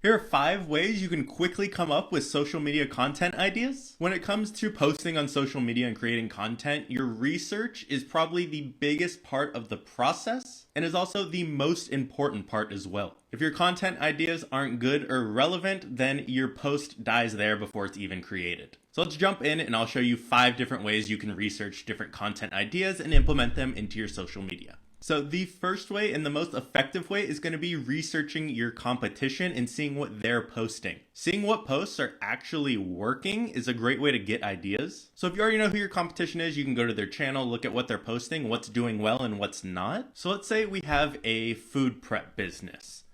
Here are 5 ways you can quickly come up with social media content ideas. When it comes to posting on social media and creating content, your research is probably the biggest part of the process and is also the most important part as well. If your content ideas aren't good or relevant, then your post dies there before it's even created. So let's jump in and I'll show you 5 different ways you can research different content ideas and implement them into your social media. So the first way and the most effective way is going to be researching your competition and seeing what they're posting. Seeing what posts are actually working is a great way to get ideas. So if you already know who your competition is, you can go to their channel, look at what they're posting, what's doing well and what's not. So let's say we have a food prep business.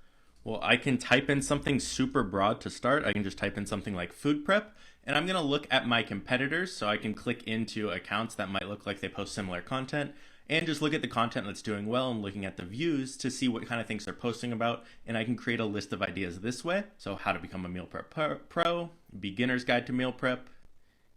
Well, I can type in something super broad to start. I can just type in something like food prep, and I'm going to look at my competitors, so I can click into accounts that might look like they post similar content and just look at the content that's doing well and looking at the views to see what kind of things they're posting about. And I can create a list of ideas this way. So how to become a meal prep pro, beginner's guide to meal prep,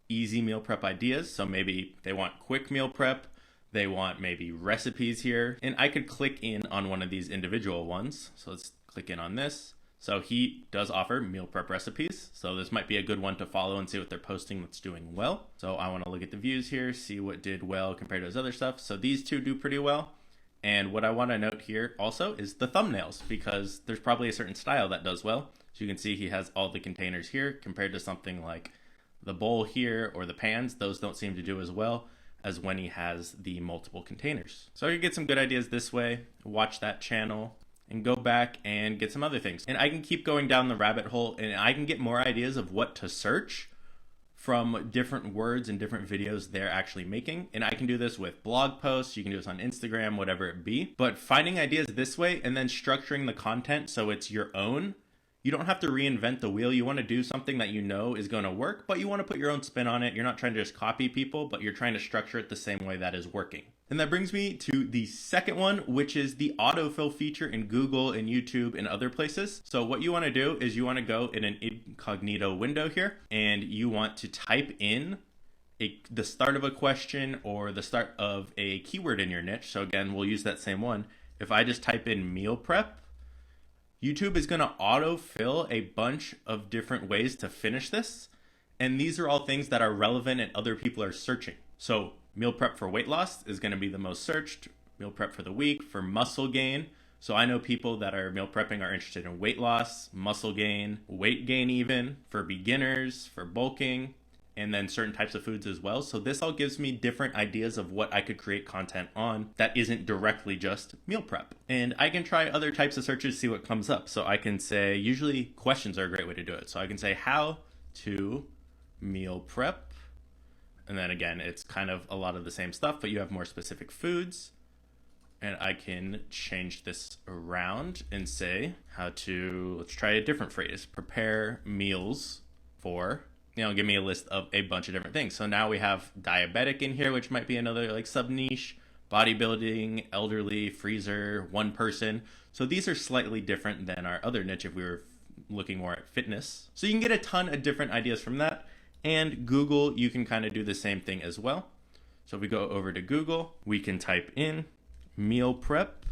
easy meal prep ideas. So maybe they want quick meal prep. They want maybe recipes here. And I could click in on one of these individual ones. So let's click in on this. So he does offer meal prep recipes. So this might be a good one to follow and see what they're posting that's doing well. So I want to look at the views here, see what did well compared to his other stuff. So these two do pretty well. And what I want to note here also is the thumbnails, because there's probably a certain style that does well. So you can see he has all the containers here compared to something like the bowl here or the pans. Those don't seem to do as well as when he has the multiple containers. So you get some good ideas this way. Watch that channel and go back and get some other things. And I can keep going down the rabbit hole and I can get more ideas of what to search from different words and different videos they're actually making. And I can do this with blog posts, you can do this on Instagram, whatever it be. But finding ideas this way and then structuring the content so it's your own. You don't have to reinvent the wheel. You want to do something that you know is going to work, but you want to put your own spin on it. You're not trying to just copy people, but you're trying to structure it the same way that is working. And that brings me to the second one, which is the autofill feature in Google and YouTube and other places. So what you want to do is you want to go in an incognito window here, and you want to type in the start of a question or the start of a keyword in your niche. So again, we'll use that same one. If I just type in meal prep, YouTube is going to autofill a bunch of different ways to finish this. And these are all things that are relevant and other people are searching. So meal prep for weight loss is going to be the most searched. Meal prep for the week, for muscle gain. So I know people that are meal prepping are interested in weight loss, muscle gain, weight gain even, for beginners, for bulking, and then certain types of foods as well. So this all gives me different ideas of what I could create content on that isn't directly just meal prep. And I can try other types of searches, see what comes up. So I can say, usually questions are a great way to do it. So I can say how to meal prep. And then again, it's kind of a lot of the same stuff, but you have more specific foods. And I can change this around and say how to, let's try a different phrase, prepare meals for, give me a list of a bunch of different things. So now we have diabetic in here, which might be another like sub niche, bodybuilding, elderly, freezer, one person. So these are slightly different than our other niche if we were looking more at fitness. So you can get a ton of different ideas from that. And Google, you can kind of do the same thing as well. So if we go over to Google, we can type in meal prep,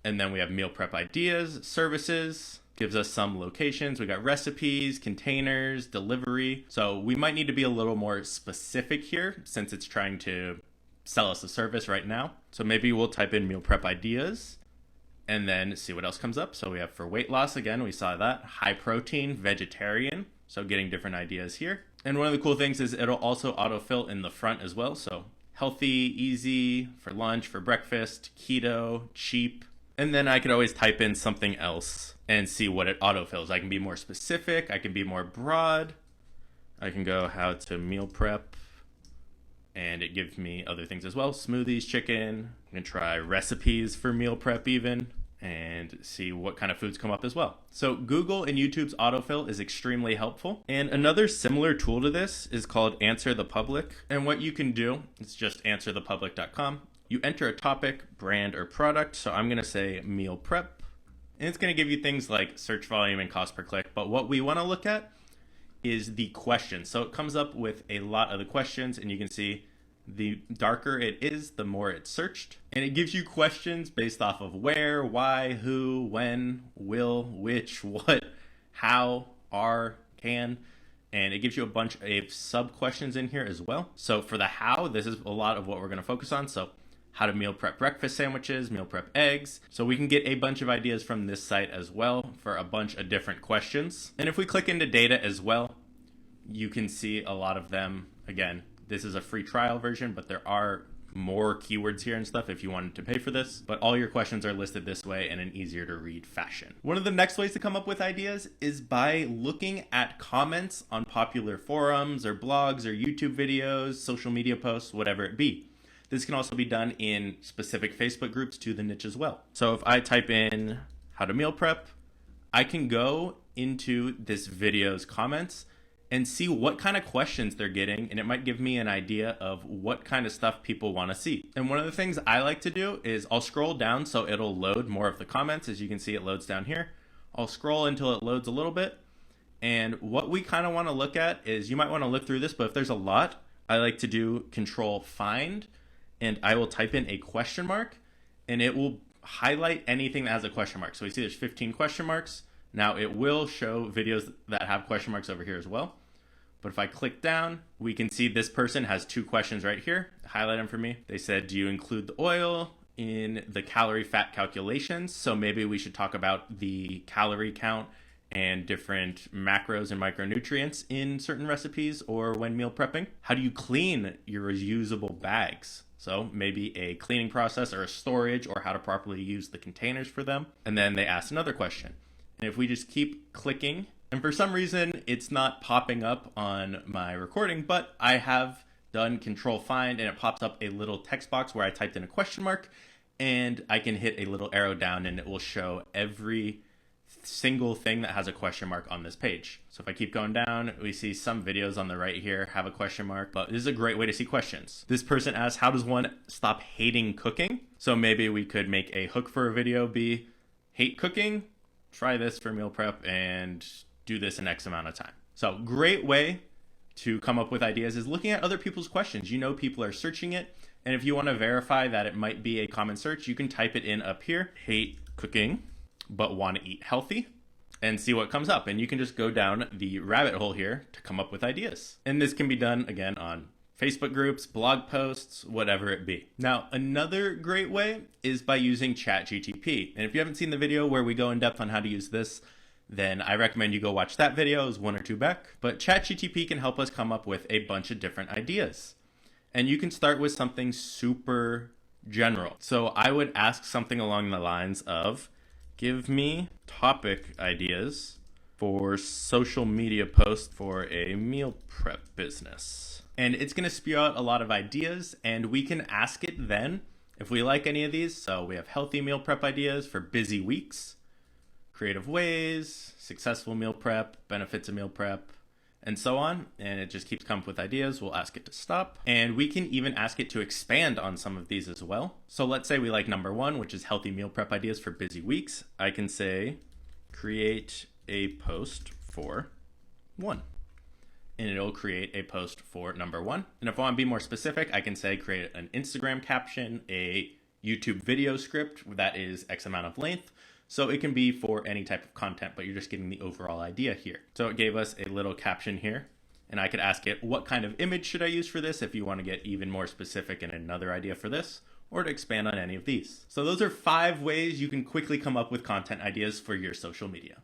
and then we have meal prep ideas, services, gives us some locations. We got recipes, containers, delivery. So we might need to be a little more specific here since it's trying to sell us a service right now. So maybe we'll type in meal prep ideas and then see what else comes up. So we have for weight loss, again, we saw that, high protein, vegetarian. So getting different ideas here. And one of the cool things is it'll also autofill in the front as well. So healthy, easy, for lunch, for breakfast, keto, cheap. And then I could always type in something else and see what it autofills. I can be more specific. I can be more broad. I can go how to meal prep. And it gives me other things as well. Smoothies, chicken. I'm going to try recipes for meal prep even, and see what kind of foods come up as well. So Google and YouTube's autofill is extremely helpful. And another similar tool to this is called Answer the Public. And what you can do is just answerthepublic.com. You enter a topic, brand, or product. So I'm gonna say meal prep. And it's gonna give you things like search volume and cost per click. But what we wanna look at is the question. So it comes up with a lot of the questions, and you can see the darker it is, the more it's searched. And it gives you questions based off of where, why, who, when, will, which, what, how, are, can, and it gives you a bunch of sub questions in here as well. So for the how, this is a lot of what we're going to focus on. So how to meal prep breakfast sandwiches, meal prep eggs. So we can get a bunch of ideas from this site as well for a bunch of different questions. And if we click into data as well, you can see a lot of them. Again, this is a free trial version, but there are more keywords here and stuff if you wanted to pay for this, but all your questions are listed this way in an easier to read fashion. One of the next ways to come up with ideas is by looking at comments on popular forums or blogs or YouTube videos, social media posts, whatever it be. This can also be done in specific Facebook groups to the niche as well. So if I type in how to meal prep, I can go into this video's comments and see what kind of questions they're getting, and it might give me an idea of what kind of stuff people want to see. And one of the things I like to do is I'll scroll down so it'll load more of the comments. As you can see, it loads down here. I'll scroll until it loads a little bit. And what we kind of want to look at is, you might want to look through this, but if there's a lot, I like to do Control Find, and I will type in a question mark, and it will highlight anything that has a question mark. So we see there's 15 question marks. Now it will show videos that have question marks over here as well. But if I click down, we can see this person has 2 questions right here. Highlight them for me. They said, do you include the oil in the calorie fat calculations? So maybe we should talk about the calorie count and different macros and micronutrients in certain recipes or when meal prepping. How do you clean your reusable bags? So maybe a cleaning process or a storage, or how to properly use the containers for them. And then they asked another question. And if we just keep clicking, and for some reason, it's not popping up on my recording, but I have done Control Find, and it pops up a little text box where I typed in a question mark, and I can hit a little arrow down and it will show every single thing that has a question mark on this page. So if I keep going down, we see some videos on the right here have a question mark, but this is a great way to see questions. This person asks, how does one stop hating cooking? So maybe we could make a hook for a video be, hate cooking? Try this for meal prep and do this in X amount of time. So great way to come up with ideas is looking at other people's questions. You know, people are searching it. And if you want to verify that it might be a common search, you can type it in up here, hate cooking, but want to eat healthy, and see what comes up. And you can just go down the rabbit hole here to come up with ideas. And this can be done again on Facebook groups, blog posts, whatever it be. Now, another great way is by using ChatGTP. And if you haven't seen the video where we go in depth on how to use this, then I recommend you go watch that video. It's 1 or 2 back. But ChatGTP can help us come up with a bunch of different ideas. And you can start with something super general. So I would ask something along the lines of, give me topic ideas for social media posts for a meal prep business. And it's going to spew out a lot of ideas, and we can ask it then if we like any of these. So we have healthy meal prep ideas for busy weeks, creative ways, successful meal prep, benefits of meal prep, and so on. And it just keeps coming up with ideas. We'll ask it to stop. And we can even ask it to expand on some of these as well. So let's say we like number 1, which is healthy meal prep ideas for busy weeks. I can say, create a post for 1. And it'll create a post for number 1. And if I want to be more specific, I can say create an Instagram caption, a YouTube video script that is X amount of length. So it can be for any type of content, but you're just getting the overall idea here. So it gave us a little caption here, and I could ask it, what kind of image should I use for this if you want to get even more specific and another idea for this, or to expand on any of these. So those are 5 ways you can quickly come up with content ideas for your social media.